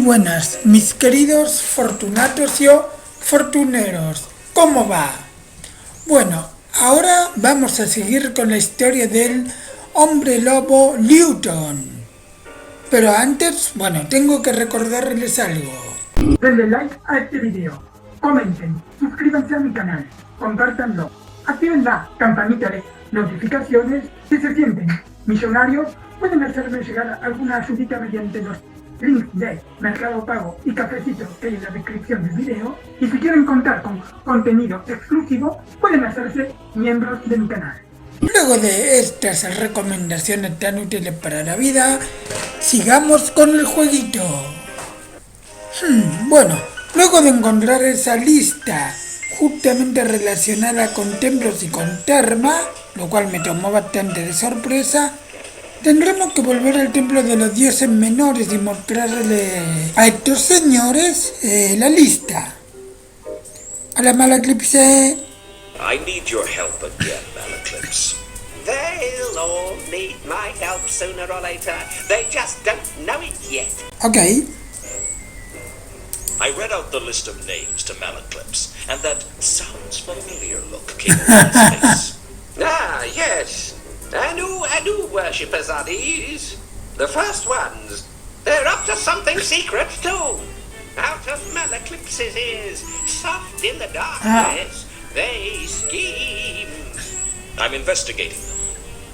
buenas, mis queridos fortunatos y fortuneros, ¿cómo va? Bueno, ahora vamos a seguir con la historia del hombre lobo Newton. Pero antes, tengo que recordarles algo. Denle like a este video, comenten, suscríbanse a mi canal, compártanlo, activen la campanita de notificaciones. Si se sienten millonarios, pueden hacerme llegar alguna ayudita mediante los links de Mercado Pago y cafecito que hay en la descripción del video. Y si quieren contar con contenido exclusivo, pueden hacerse miembros de mi canal. Luego de estas recomendaciones tan útiles para la vida, sigamos con el jueguito. Luego de encontrar esa lista justamente relacionada con templos y con terma, lo cual me tomó bastante de sorpresa, tendremos que volver al templo de los dioses menores y mostrarle a estos señores la lista. Hola, Malaclipse. I need your help again, Malaclips. They'll all need my help sooner or later. They just don't know it yet. Okay. I read out the list of names to Malaclips, and that sounds familiar look came over his face. Ah, yes. Anu worshippers are these. The first ones. They're up to something secret, too. Out of Malaclips's ears, soft in the darkness, they scheme. I'm investigating them.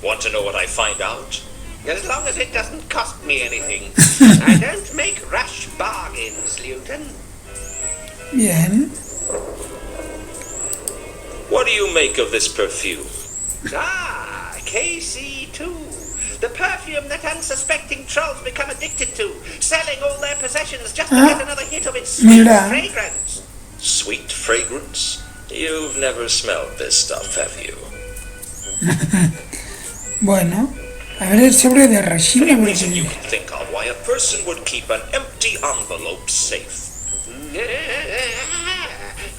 Want to know what I find out? As long as it doesn't cost me anything. I don't make rash bargains, Newton. Bien. What do you make of this perfume? Ah, KC2. The perfume that unsuspecting trolls become addicted to, selling all their possessions just to get another hit of its sweet fragrance. Sweet fragrance? You've never smelled this stuff, have you? Bueno, a ver el sobre de Regina. Any reason you can think of why a person would keep an empty envelope safe?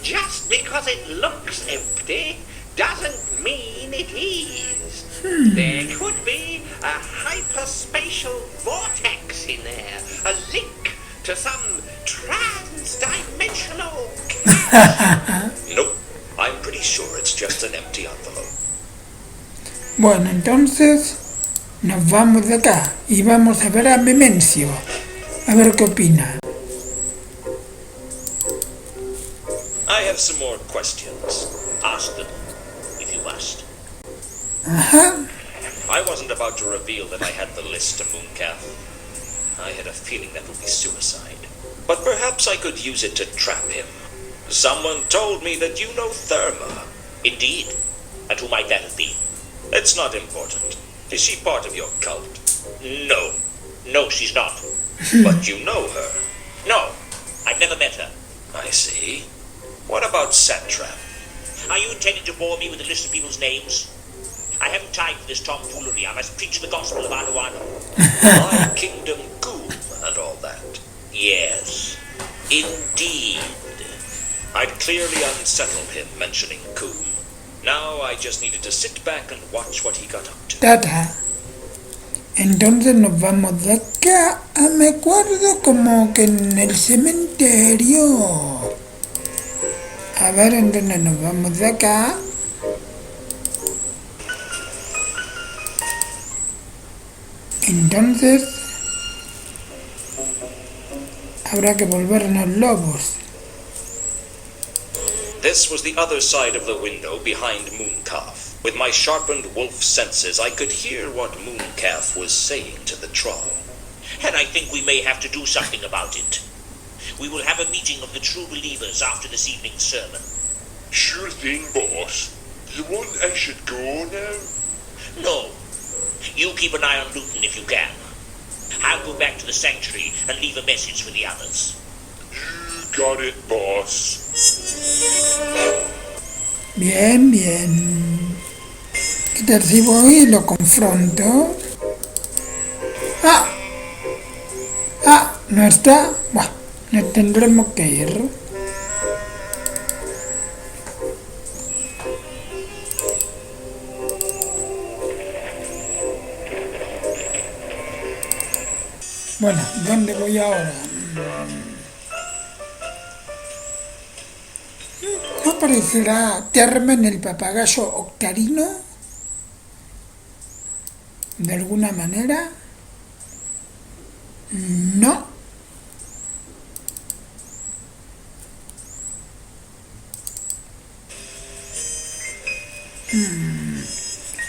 Just because it looks empty doesn't mean it is. There could be a hyperspatial vortex in there, a link to some trans-dimensional cache. Nope, I'm pretty sure it's just an empty envelope. Bueno, entonces nos vamos de acá y vamos a ver a Memencio, a ver qué opina. I have some more questions. Ask them, if you must. Ajá. I wasn't about to reveal that I had the list to Mooncalf. I had a feeling that would be suicide. But perhaps I could use it to trap him. Someone told me that you know Therma. Indeed. And who might that have been? It's not important. Is she part of your cult? No. No, she's not. But you know her. No. I've never met her. I see. What about Satrap? Are you intending to bore me with a list of people's names? I haven't time for this tomfoolery. I must preach the gospel of Anu. My kingdom Goom and all that. Yes. Indeed. I'd clearly unsettled him mentioning Coom. Now I just needed to sit back and watch what he got up to. Tata. Entonces nos vamos de acá. Me acuerdo como que en el cementerio. A ver, entonces nos vamos de acá. Entonces habrá que volvernos lobos. This was the other side of the window behind Mooncalf. With my sharpened wolf senses, I could hear what Mooncalf was saying to the troll. And I think we may have to do something about it. We will have a meeting of the true believers after this evening's sermon. Sure thing, boss. You want I should go now? No. You keep an eye on Luton if you can. I'll go back to the sanctuary and leave a message for the others. You got it, boss. Bien, bien. ¿Qué tal si voy y lo confronto? ¿No está? Bueno, nos tendremos que ir. Bueno, ¿dónde voy ahora? ¿No aparecerá Termen el papagayo octarino? ¿De alguna manera? No.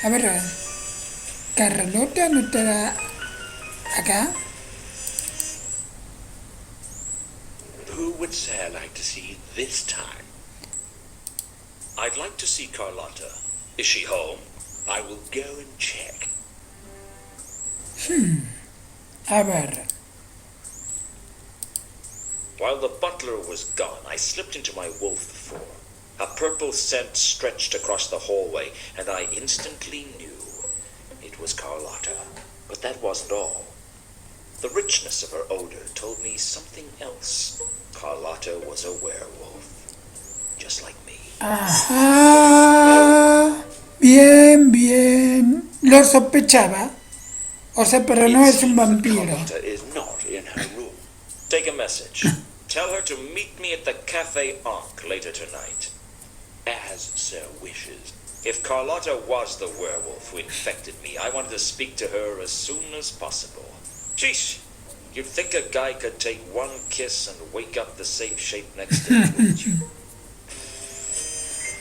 A ver, Carlota no estará acá. Who would say I'd like to see this time? I'd like to see Carlotta. Is she home? I will go and check. A ver. While the butler was gone, I slipped into my wolf form. A purple scent stretched across the hallway, and I instantly knew it was Carlotta. But that wasn't all. The richness of her odor told me something else. Carlotta was a werewolf, just like me. Ajá. Bien, bien. Lo sospechaba. O sea, pero no es un vampiro. Carlotta is not in her room. Take a message. Tell her to meet me at the Café Ankh later tonight. As Sir wishes. If Carlotta was the werewolf who infected me, I wanted to speak to her as soon as possible. Jeez, you'd think a guy could take one kiss and wake up the same shape next day, wouldn't you?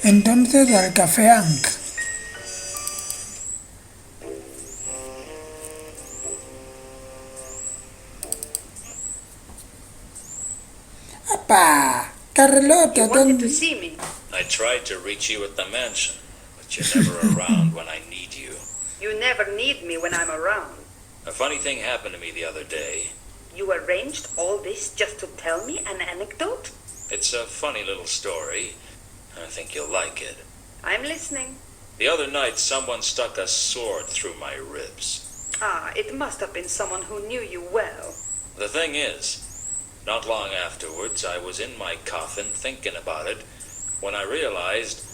Entonces al Café Ankh. ¡Apa! Carlota, You wanted to see me. I tried to reach you at the mansion, but you're never around when I need you. You never need me when I'm around. A funny thing happened to me the other day. You arranged all this just to tell me an anecdote? It's a funny little story. I think you'll like it. I'm listening. The other night, someone stuck a sword through my ribs. Ah, it must have been someone who knew you well. The thing is, not long afterwards, I was in my coffin thinking about it when I realized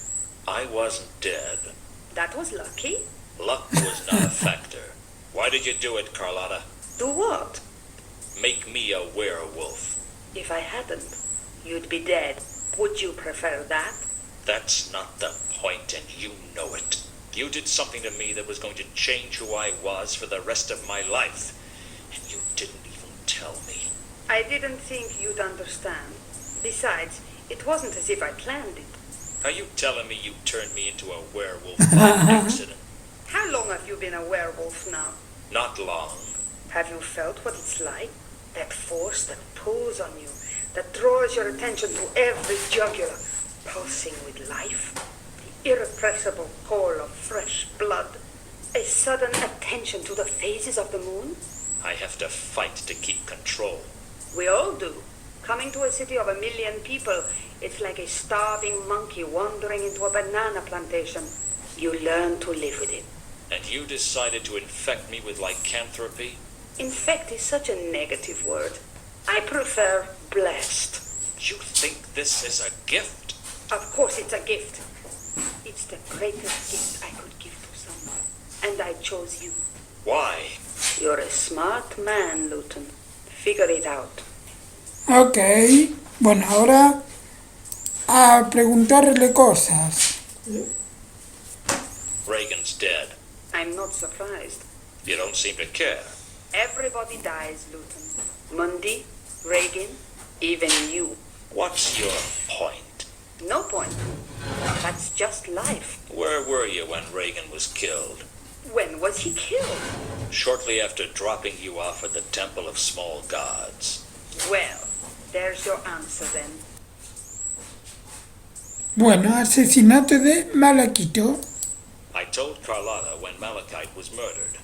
I wasn't dead. That was lucky. Luck was not a factor. Why did you do it, Carlotta? Do what? Make me a werewolf. If I hadn't, you'd be dead. Would you prefer that? That's not the point, and you know it. You did something to me that was going to change who I was for the rest of my life, and you didn't even tell me. I didn't think you'd understand. Besides, it wasn't as if I planned it. Are you telling me you turned me into a werewolf by accident? How long have you been a werewolf now? Not long. Have you felt what it's like? That force that pulls on you, that draws your attention to every jugular, pulsing with life. The irrepressible pour of fresh blood. A sudden attention to the phases of the moon. I have to fight to keep control. We all do. Coming to a city of 1 million people, it's like a starving monkey wandering into a banana plantation. You learn to live with it. And you decided to infect me with lycanthropy? Infect is such a negative word. I prefer blessed. You think this is a gift? Of course it's a gift. It's the greatest gift I could give to someone. And I chose you. Why? You're a smart man, Luton. Figure it out. Ok. Bueno, ahora a preguntarle cosas. Reagan's dead. I'm not surprised. You don't seem to care. Everybody dies, Luton. Mundy, Reagan, even you. What's your point? No point. That's just life. Where were you when Reagan was killed? When was he killed? Shortly after dropping you off at the Temple of Small Gods. Well, there's your answer then. Bueno, asesinato de Malaquito. I told Carlotta when Malachite was murdered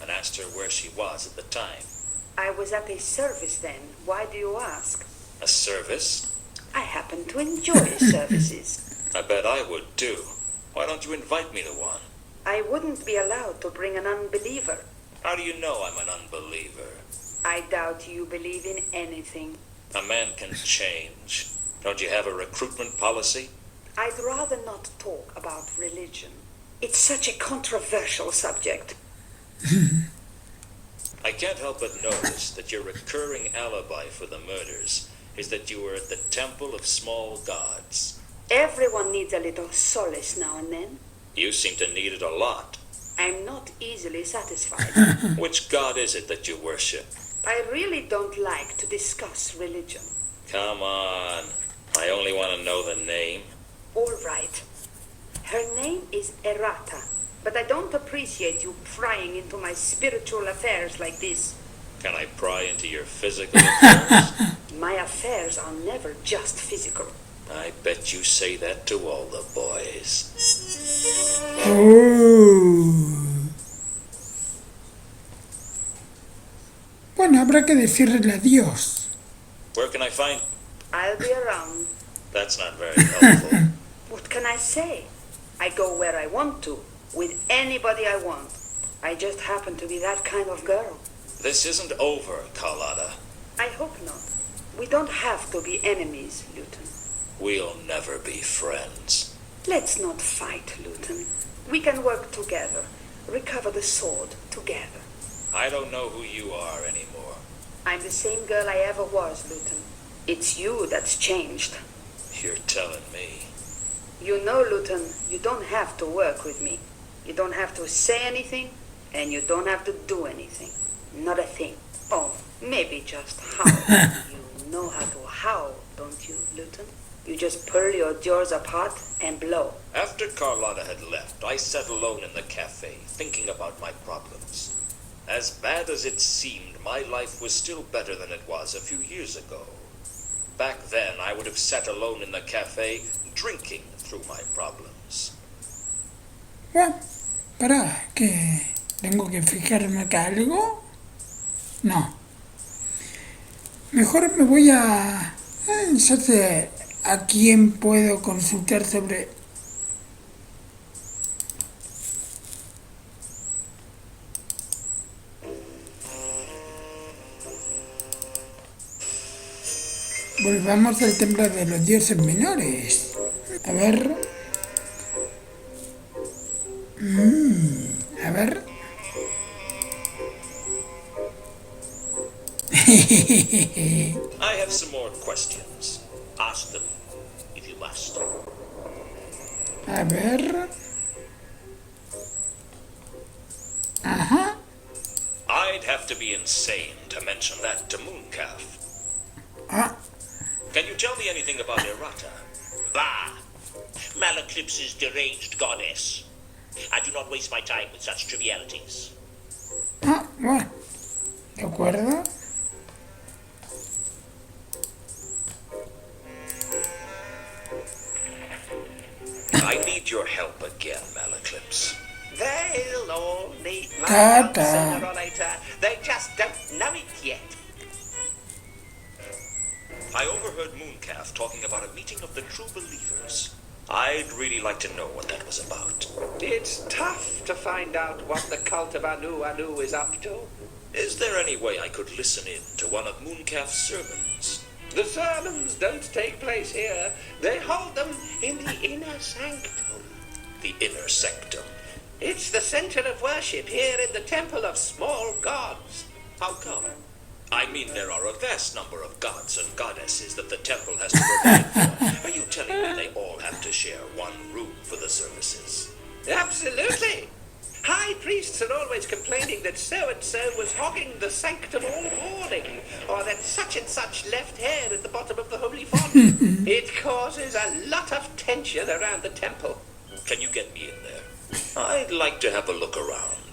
and asked her where she was at the time. I was at a service then. Why do you ask? A service? I happen to enjoy services. I bet I would too. Why don't you invite me to one? I wouldn't be allowed to bring an unbeliever. How do you know I'm an unbeliever? I doubt you believe in anything. A man can change. Don't you have a recruitment policy? I'd rather not talk about religion. It's such a controversial subject. I can't can't help but notice that your recurring alibi for the murders is that you were at the Temple of Small Gods. Everyone needs a little solace now and then. You seem to need it a lot. I'm not easily satisfied. Which god is it that you worship? I really don't like to discuss religion. Come on. I only want to know the name. All right. Her name is Errata, but I don't appreciate you prying into my spiritual affairs like this. Can I pry into your physical affairs? My affairs are never just physical. I bet you say that to all the boys. Bueno, habrá que decirle adiós. Where can I find? I'll be around. That's not very helpful. What can I say? I go where I want to, with anybody I want. I just happen to be that kind of girl. This isn't over, Carlotta. I hope not. We don't have to be enemies, Luton. We'll never be friends. Let's not fight, Luton. We can work together, recover the sword together. I don't know who you are anymore. I'm the same girl I ever was, Luton. It's you that's changed. You're telling me. You know, Luton, you don't have to work with me. You don't have to say anything, and you don't have to do anything. Not a thing. Oh, maybe just howl. You know how to howl, don't you, Luton? You just pull your jaws apart and blow. After Carlotta had left, I sat alone in the cafe, thinking about my problems. As bad as it seemed, my life was still better than it was a few years ago. Back then, I would have sat alone in the cafe, drinking through my problems. Bueno, para, que tengo que fijarme acá algo. No. Mejor me voy a... ya sé a quién puedo consultar sobre... Volvamos al templo de los dioses menores. A ver... a ver... I have some more questions. Ask them, if you must. A ver... Ajá. I'd have to be insane to mention that to Mooncalf. Ah, Can you tell me anything about Errata? Bah! Malaclipse's deranged goddess. I do not waste my time with such trivialities. ah, bueno. ¿De acuerdo? I need your help again, Malaclips. They'll all need my Tata. help sooner or later. They just don't know it yet. I overheard Mooncalf talking about a meeting of the true believers. I'd really like to know what that was about. It's tough to find out what the cult of Anu is up to. Is there any way I could listen in to one of Mooncalf's sermons? The sermons don't take place here. They hold them in the inner sanctum. The inner sanctum. It's the center of worship here in the Temple of Small Gods. How come? I mean, there are a vast number of gods and goddesses that the temple has to provide for. Are you telling me they all have to share one room for the services? Absolutely. High priests are always complaining that so-and-so was hogging the sanctum all morning, or that such and such left hair at the bottom of the holy font. It causes a lot of tension around the temple. Can you get me in there? I'd like to have a look around.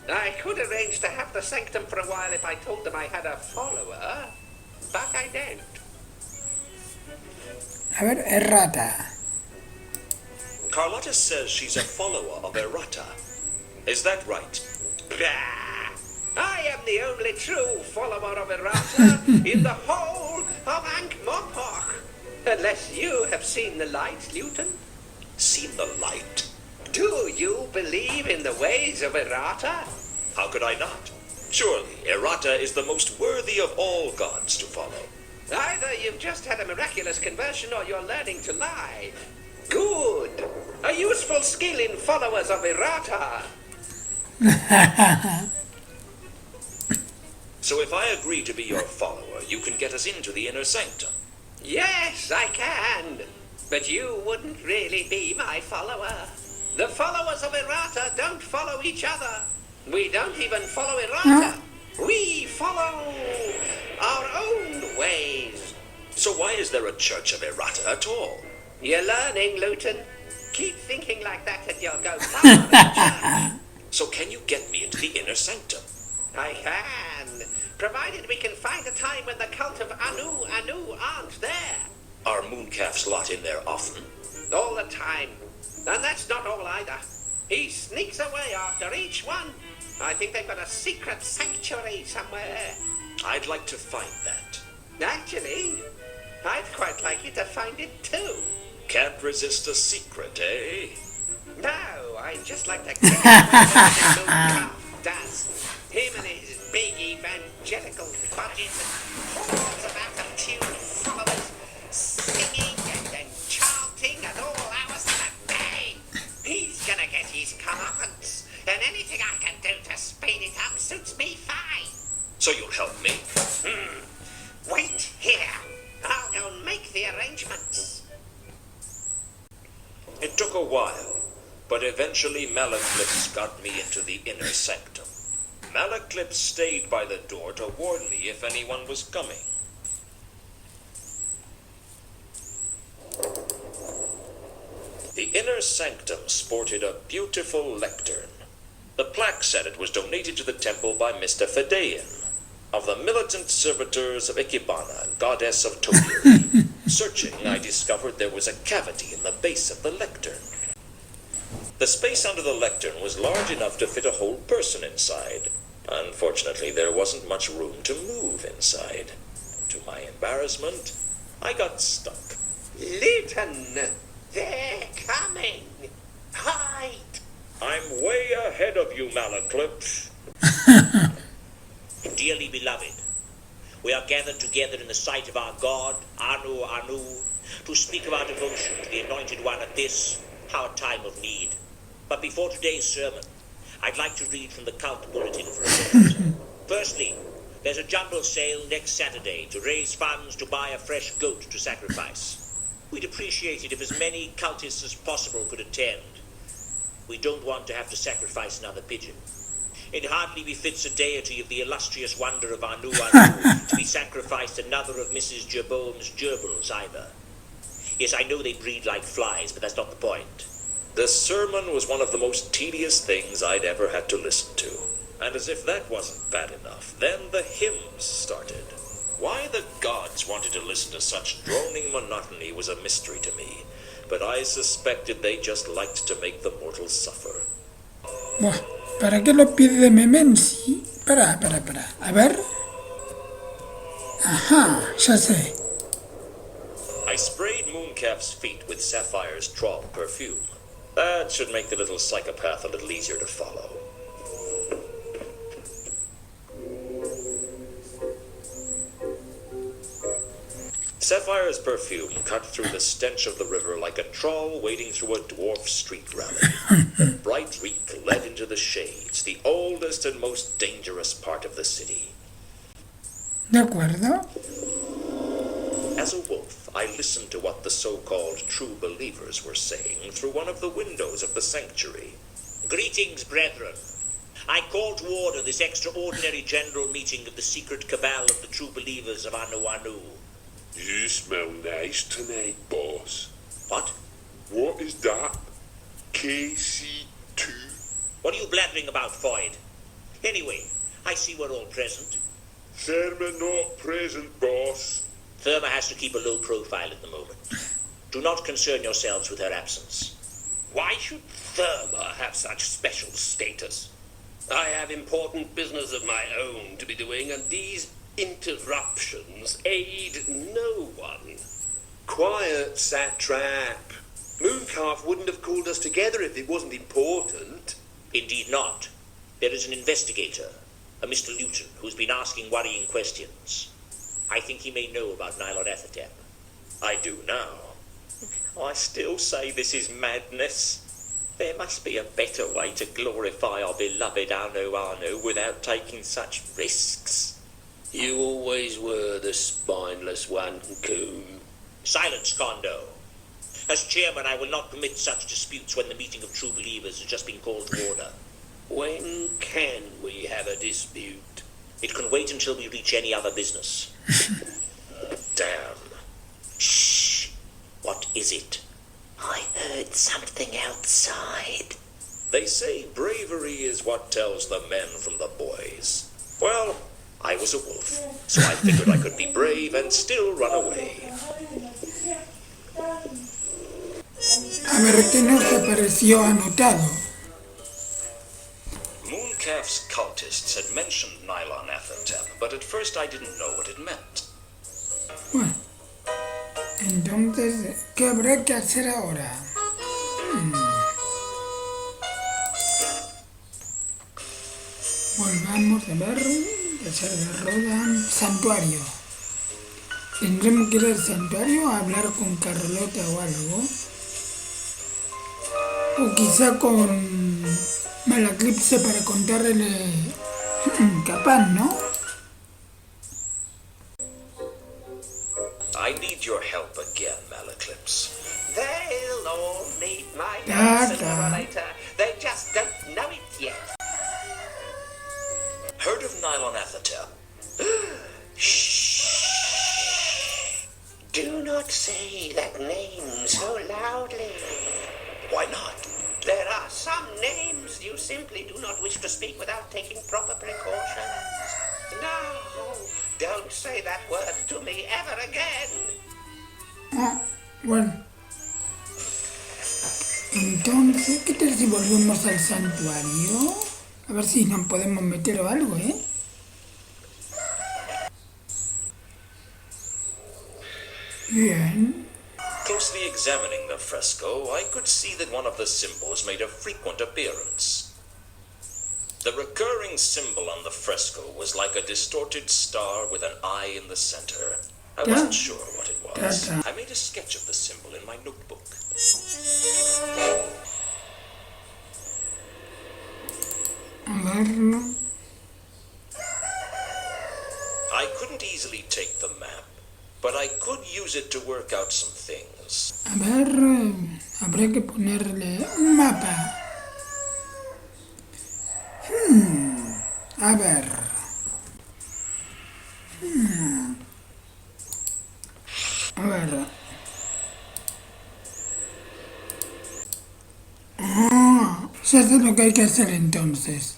I could arrange to have the sanctum for a while if I told them I had a follower, but I don't. A ver, Errata. Carlotta says she's a follower of Errata. Is that right? Bah! I am the only true follower of Errata in the whole of Ankh-Morpork. Unless you have seen the light, Luton. Seen the light? Do you believe in the ways of Errata? How could I not? Surely, Errata is the most worthy of all gods to follow. Either you've just had a miraculous conversion or you're learning to lie. Good. A useful useful skill in followers of errata. So if I agree to be your follower, you can get us into the inner sanctum. Yes, I can. But you wouldn't really be my follower. The followers of errata don't follow each other. We don't even follow errata. We follow our own ways. So why is there a church of errata at all? You're learning, Luton. Keep thinking like that and you'll go far in church. So can you get me into the inner sanctum? I can, provided we can find a time when the cult of Anu aren't there. Are mooncalf's lot in there often? All the time. And that's not all either. He sneaks away after each one. I think they've got a secret sanctuary somewhere. I'd like to find that. Actually, I'd quite like you to find it too. Can't resist a secret, eh? No, I'd just like to get away with does. Him and his big evangelical budget and hordes of out-of-tune followers singing and chanting at all hours of the day. He's gonna get his comeuppance, and anything I can do to speed it up suits me fine. So you'll help me? Wait here. I'll go and make the arrangements. It took a while, but eventually Malaclips got me into the inner sanctum. Malaclips stayed by the door to warn me if anyone was coming. The inner sanctum sported a beautiful lectern. The plaque said it was donated to the temple by Mr. Fidean, of the militant servitors of Ikebana, goddess of topiary. Searching, I discovered there was a cavity in the base of the lectern. The space under the lectern was large enough to fit a whole person inside. Unfortunately, there wasn't much room to move inside. To my embarrassment, I got stuck. Luton, they're coming. Hide. I'm way ahead of you, Malaclips. Dearly beloved, we are gathered together in the sight of our God, Anu, to speak of our devotion to the Anointed One at this, our time of need. But before today's sermon, I'd like to read from the cult bulletin for a moment. Firstly, there's a jumble sale next Saturday to raise funds to buy a fresh goat to sacrifice. We'd appreciate it if as many cultists as possible could attend. We don't want to have to sacrifice another pigeon. It hardly befits a deity of the illustrious wonder of Anu to be sacrificed another of Mrs. Jerboam's gerbils either. Yes, I know they breed like flies, but that's not the point. The sermon was one of the most tedious things I'd ever had to listen to. And as if that wasn't bad enough, then the hymns started. Why the gods wanted to listen to such droning monotony was a mystery to me, but I suspected they just liked to make the mortals suffer. Buah, ¿para qué lo pide de Memensi? Para. A ver. Ajá, ya sé. I sprayed Mooncalf's feet with Sapphire's trawl perfume. That should make the little psychopath a little easier to follow. Sapphire's perfume cut through the stench of the river like a trawl wading through a dwarf street rally. Bright reek led into the shades, the oldest and most dangerous part of the city. ¿De acuerdo? As a wolf, I listened to what the so-called true believers were saying through one of the windows of the sanctuary. Greetings, brethren. I call to order this extraordinary general meeting of the secret cabal of the true believers of Anu. You smell nice tonight, boss. What? What is that? KC2? What are you blathering about, Foyd? Anyway, I see we're all present. Therma not present, boss. Therma has to keep a low profile at the moment. Do not concern yourselves with her absence. Why should Therma have such special status? I have important business of my own to be doing, and these interruptions aid no one. Quiet, satrap. Mooncalf wouldn't have called us together if it wasn't important. Indeed not. There is an investigator, a Mr. Luton, who's been asking worrying questions. I think he may know about Nylon Ethertep. I do now. I still say this is madness. There must be a better way to glorify our beloved Anu without taking such risks. You always were the spineless one, Coombe. Silence, Kondo. As chairman, I will not permit such disputes when the meeting of true believers has just been called to order. When can we have a dispute? It can wait until we reach any other business. Damn. Shh. What is it? I heard something outside. They say bravery is what tells the men from the boys. Well, I was a wolf, so I figured I could be brave and still run away. A ver, ¿qué nos apareció anotado? Mooncalf's cultists had mentioned nylon athertep, but at first I didn't know what it meant. Bueno, entonces, ¿qué habrá que hacer ahora? Volvamos a ver, hacer de Rodan, santuario. Tendremos que ir al santuario a hablar con Carlota o algo. O quizá con Malaclipse para contarle... capaz, ¿no? I need your help again, Malaclips. They'll all need my help sooner or Tata. later. They just don't know it yet. Heard of nylon athertep? Shh! Do not say that name so loudly. Why not? There are some names you simply do not wish to speak without taking proper precautions. No, don't say that word to me ever again. Ah, bueno. Entonces, ¿qué tal si volvemos al santuario? A ver si nos podemos meter o algo, ¿eh? Bien. Closely examining the fresco, I could see that one of the symbols made a frequent appearance. The recurring symbol on the fresco was like a distorted star with an eye in the center. I wasn't sure what it was. I made a sketch of the symbol in my notebook. A verlo. I couldn't easily take the map, but I could use it to work out some things. A ver, habrá que ponerle un mapa. A ver. A ver. Ah, ya sé lo que hay que hacer entonces.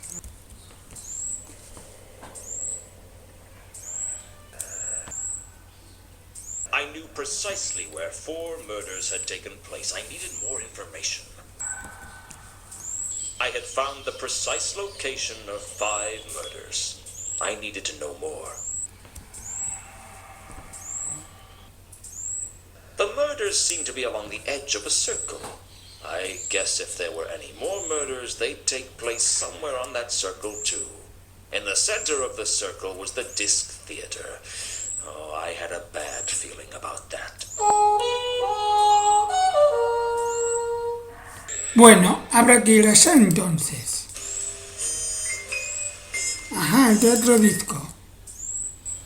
I knew precisely where 4 murders had taken place. I needed more information. I had found the precise location of 5 murders. I needed to know more. The murders seemed to be along the edge of a circle. I guess if there were any more murders, they'd take place somewhere on that circle too. In the center of the circle was the Disc Theater. Oh, I had a bad feeling about that. Bueno, habrá que ir allá entonces. Ajá, el teatro disco.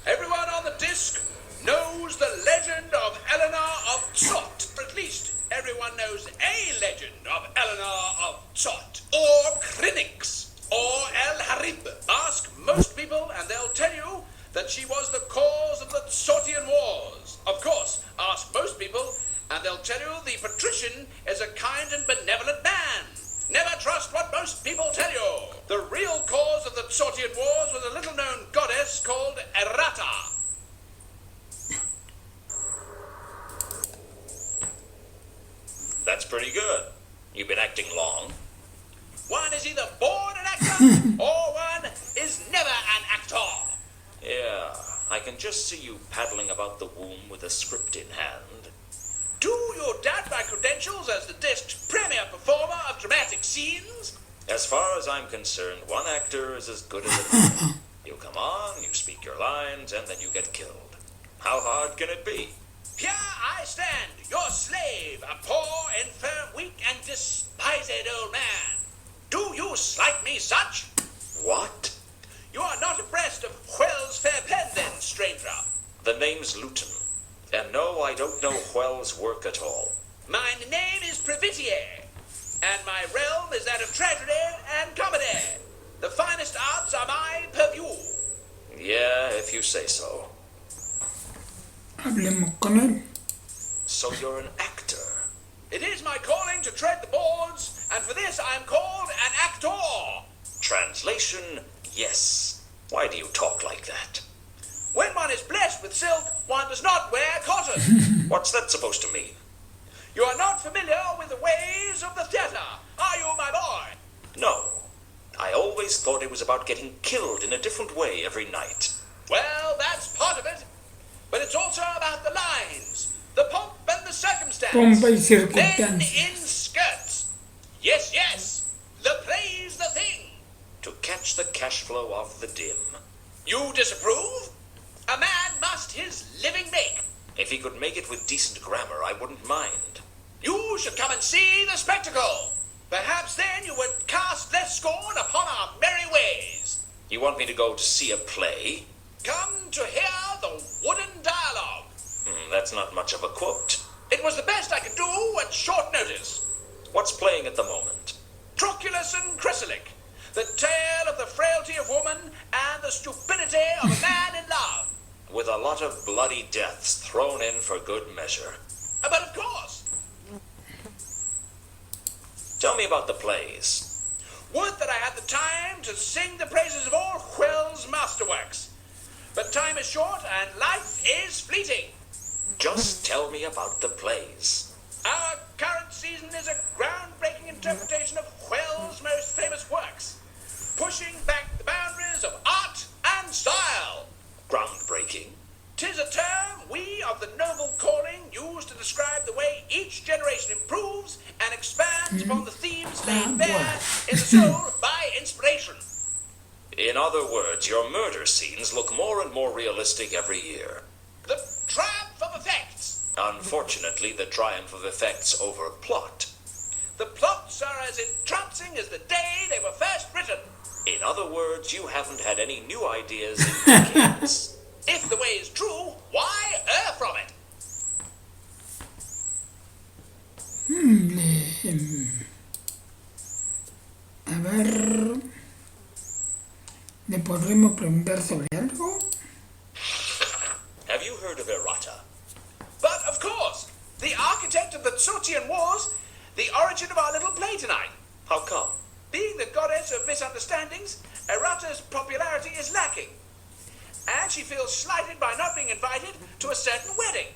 Everyone on the disc knows the legend of Eleanor of Tzot. Or at least, everyone knows a legend of Eleanor of Tzot. Or Krinix. Or El Harib. Ask most people and they'll tell you that she was the cause of the Tzotian Wars. Of course, ask most people and they'll tell you the patrician is a kind and benevolent man. Never trust what most people tell you. The real cause of the Tzotian Wars was a little-known goddess called Errata. That's pretty good. You've been acting long. One is either born an actor or one is never an actor. Yeah, I can just see you paddling about the womb with a script in hand. Do you doubt my credentials as the disc's premier performer of dramatic scenes? As far as I'm concerned, one actor is as good as another. You come on, you speak your lines, and then you get killed. How hard can it be? Here I stand, your slave, a poor, infirm, weak, and despised said, old man, do you slight me such? What? You are not abreast of Well's fair pen then, stranger. The name's Luton. And no, I don't know Well's work at all. My name is Previtier, and my realm is that of tragedy and comedy. The finest arts are my purview. Yeah, if you say so. Hablemos con él. So you're an actor? It is my calling to tread the boards, and for this I am called an actor. Translation, yes. Why do you talk like that? When one is blessed with silk, one does not wear cotton. What's that supposed to mean? You are not familiar with the ways of the theatre, are you, my boy? No. I always thought it was about getting killed in a different way every night. Well, that's part of it. But it's also about the lines, the pomp and the circumstance. Pompa y Men circunstancia. in skirts. Yes, yes. The play's the thing. To catch the cash flow of the dim. You disapprove? A man must his living make. If he could make it with decent grammar, I wouldn't mind. You should come and see the spectacle. Perhaps then you would cast less scorn upon our merry ways. You want me to go to see a play? Come to hear the wooden dialogue. That's not much of a quote. It was the best I could do at short notice. What's playing at the moment? Troculus and Chrysalic, the tale of the frailty of woman and the stupidity of a man in love. With a lot of bloody deaths thrown in for good measure. But of course. Tell me about the plays. Would that I had the time to sing the praises of all Well's masterworks. But time is short and life is fleeting. Just tell me about the plays. Our current season is a groundbreaking interpretation of Well's most famous works, pushing back the boundaries of art and style. Groundbreaking? 'Tis a term we of the noble calling use to describe the way each generation improves and expands upon the themes laid bare in the soul by inspiration. In other words, your murder scenes look more and more realistic every year. The triumph of effects. Unfortunately, the triumph of effects over plot. The plots are as entrancing as the day they were first written. In other words, you haven't had any new ideas in decades. If the way is true, why err from it? A ver, ¿le podremos preguntar sobre algo? Have you heard of errata? But of course, the architect of the Tsotian Wars, the origin of our little play tonight. How come? Being the goddess of misunderstandings, Errata's popularity is lacking. And she feels slighted by not being invited to a certain wedding.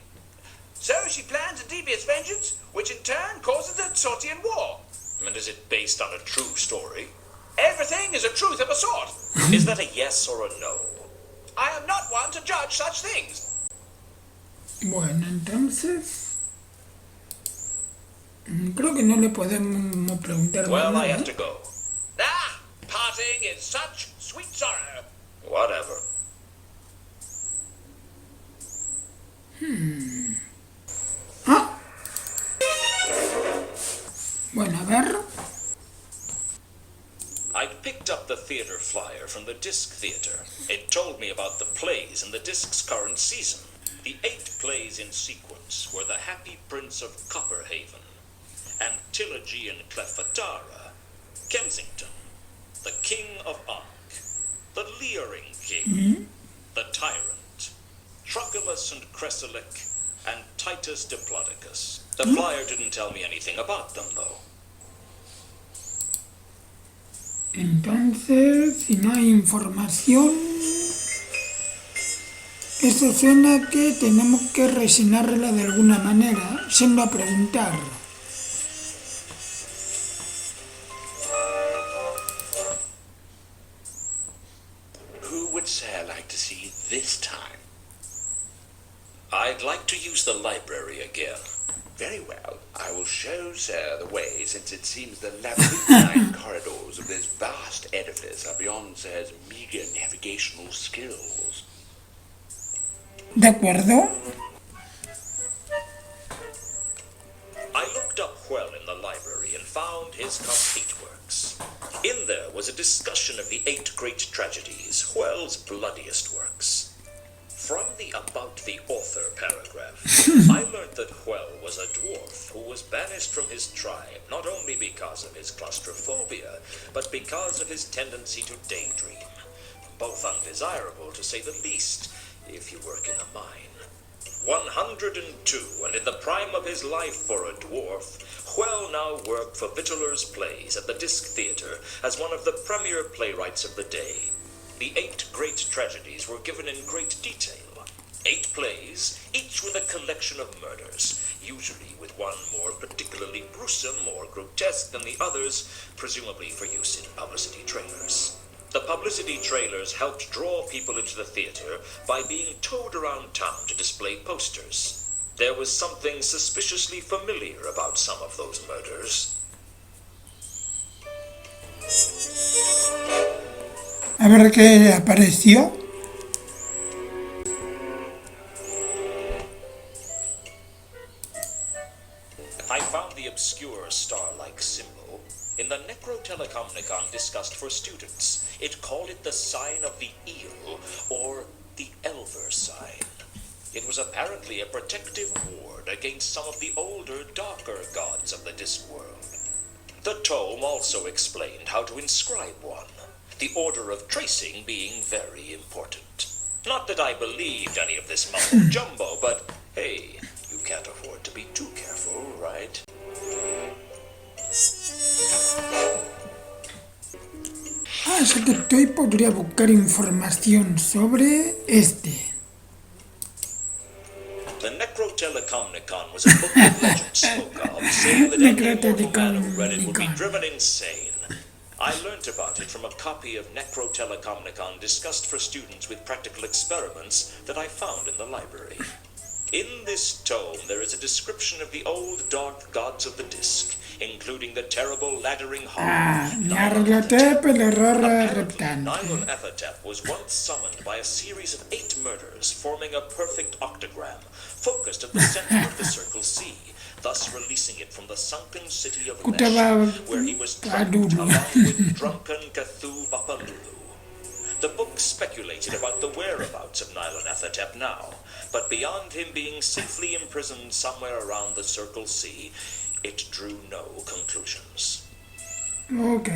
So she plans a devious vengeance, which in turn causes the Tsotian War. And is it based on a true story? Everything is a truth of a sort. Is that a yes or a no? I am not one to judge such things. Bueno, entonces creo que no le podemos preguntar Well, más I have nada. to go. Ah, parting is such sweet sorrow. Whatever. Ah. Bueno, a ver. I'd picked up the theater flyer from the Disc Theater. It told me about the plays in the Disc's current season. The 8 plays in sequence were The Happy Prince of Copperhaven, Antilogy and Cleopatra, Kensington, The King of Ark, The Leering King, The Tyrant, Troculus and Chrysalic, and Titus Diplodocus. The flyer didn't tell me anything about them, though. Entonces, si no hay información, eso suena que tenemos que rellenarla de alguna manera, yendo a preguntar. Who would Sir like to see this time? I'd like to use the library again. Very well. I will show Sir the way, since it seems the labyrinthine corridors of this vast edifice are beyond Sir's meager navigational skills. ¿De acuerdo? I looked up well in the library and found his complete works. In there was a discussion of the 8 great tragedies, Huel's bloodiest works. From the About the Author paragraph, I learned that Huel was a dwarf who was banished from his tribe not only because of his claustrophobia, but because of his tendency to daydream. Both undesirable, to say the least, if you work in a mine. 102, and in the prime of his life for a dwarf, Huel now worked for Vitteler's Plays at the Disc Theatre as one of the premier playwrights of the day. The 8 great tragedies were given in great detail. 8 plays, each with a collection of murders, usually with one more particularly gruesome or grotesque than the others, presumably for use in publicity trailers. The publicity trailers helped draw people into the theater by being towed around town to display posters. There was something suspiciously familiar about some of those murders. A ver qué apareció. I found the obscure star-like symbol in the Necrotelecomnicon discussed for students. It called it the sign of the eel, or the Elver sign. It was apparently a protective ward against some of the older, darker gods of the Discworld. The tome also explained how to inscribe one, the order of tracing being very important. Not that I believed any of this mumbo-jumbo, but hey, you can't afford to be too careful, right? Ya que estoy, podría buscar información sobre este. The Necrotelecomnicon was a book that legend spoke of, saying that any mortal man who read it would be driven insane. I learnt about it from a copy of Necrotelecomnicon discussed for students with practical experiments that I found in the library. In this tome, there is a description of the old dark gods of the Disc, including the terrible laddering horror. Nylon Ethatep was once summoned by a series of 8 murders, forming a perfect octagram, focused at the center of the Circle C, thus releasing it from the sunken city of Lesh, where he was trapped along with drunken Cthulhu Bapalulu. The book speculated about the whereabouts of Nylon Ethatep now, but beyond him being safely imprisoned somewhere around the Circle C, it drew no conclusions. Ok.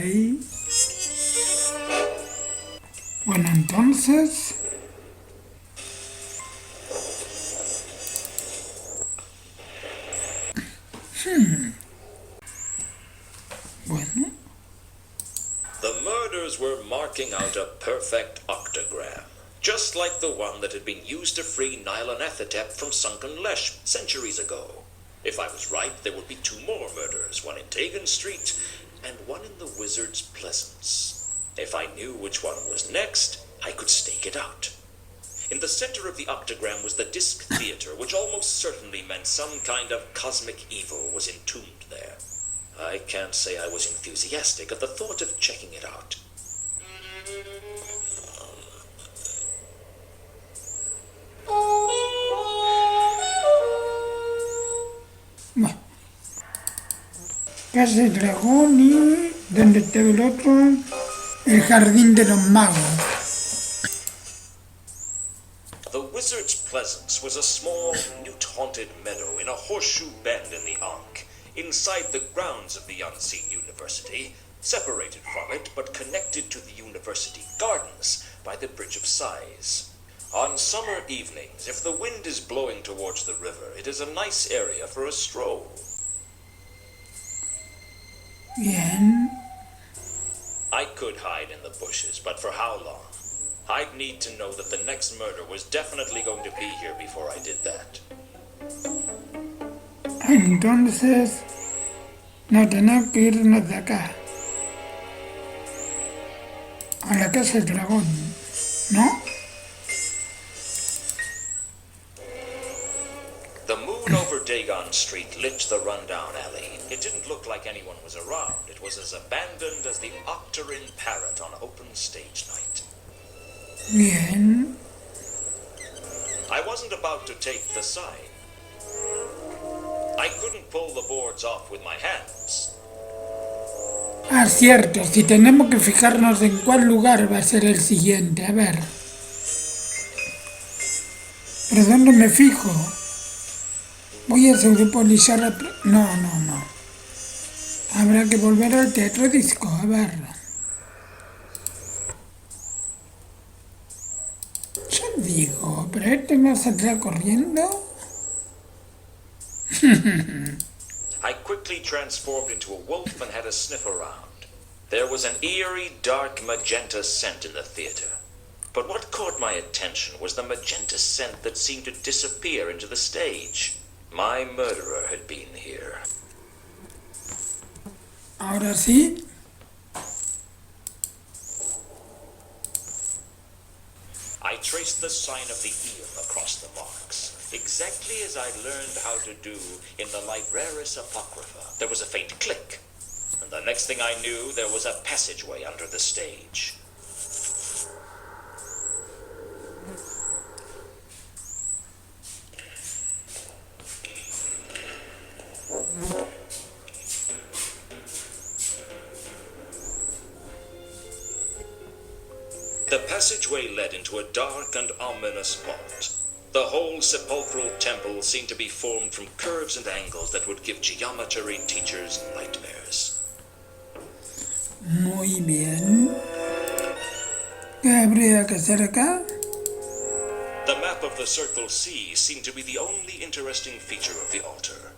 Bueno, entonces... Bueno. The murders were marking out a perfect octagram, just like the one that had been used to free Nylon Ethatep from sunken Lesh centuries ago. If I was right, there would be 2 more murders, one in Tegan Street and one in the Wizard's Pleasance. If I knew which one was next, I could stake it out. In the center of the octagram was the Disc Theatre, which almost certainly meant some kind of cosmic evil was entombed there. I can't say I was enthusiastic at the thought of checking it out. Bueno. Casa del dragón y... ¿Dónde está el otro? El jardín de los magos. The Wizard's Pleasance was a small, newt-haunted meadow in a horseshoe bend in the Ankh, inside the grounds of the Unseen University, separated from it but connected to the university gardens by the Bridge of Sighs. On summer evenings, if the wind is blowing towards the river, it is a nice area for a stroll. Bien. I could hide in the bushes, but for how long? I'd need to know that the next murder was definitely going to be here before I did that. Entonces, no tenemos que irnos de acá. A la casa del dragón, ¿no? The moon over Dagon Street lit the rundown alley. It didn't look like anyone was around. It was as abandoned as the Octarine Parrot on open stage night. Bien. I wasn't about to take the sign. I couldn't pull the boards off with my hands. Ah, cierto, si tenemos que fijarnos en cuál lugar va a ser el siguiente, a ver. ¿Pero dónde me fijo? Voy a pseudopolizar la... No. Habrá que volver al teatro disco, a ver. Yo digo, ¿pero este no saldrá corriendo? I quickly transformed into a wolf and had a sniff around. There was an eerie, dark magenta scent in the theater. But what caught my attention was the magenta scent that seemed to disappear into the stage. My murderer had been here. Ahora sí. I traced the sign of the eel across the marks, exactly as I learned how to do in the Libraris Apocrypha. There was a faint click, and the next thing I knew, there was a passageway under the stage. The passageway led into a dark and ominous vault. The whole sepulchral temple seemed to be formed from curves and angles that would give geometry teachers nightmares. Muy bien. ¿Qué habría que hacer acá? The map of the Circle C seemed to be the only interesting feature of the altar.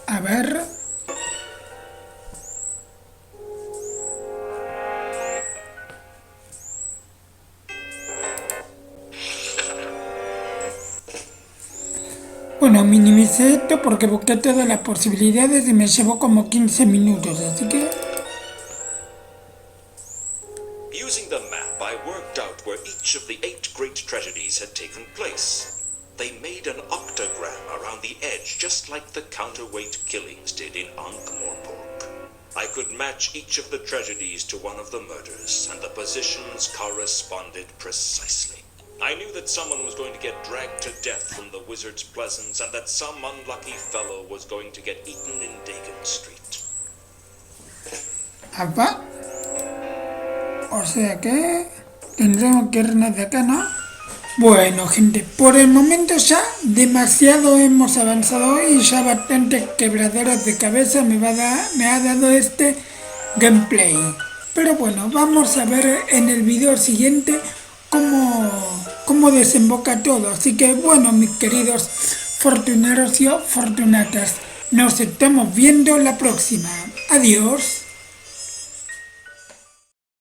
A ver. Bueno, minimicé esto porque busqué todas las posibilidades y me llevó como 15 minutos, así que... Using the map, I worked out where each of the 8 great tragedies had taken place. They made an octagram around the edge, just like the counterweight killings did in Ankh-Morpork. I could match each of the tragedies to one of the murders, and the positions corresponded precisely. I knew that someone was going to get dragged to death from the wizard's presence, and that some unlucky fellow was going to get eaten in Dagon Street. ¿Apa? O sea que... tendremos que irnos de acá, ¿no? Bueno, gente, por el momento ya demasiado hemos avanzado hoy y ya bastante quebraderos de cabeza me ha dado este gameplay. Pero bueno, vamos a ver en el video siguiente cómo desemboca todo. Así que bueno, mis queridos fortuneros y fortunatas, nos estamos viendo la próxima. Adiós.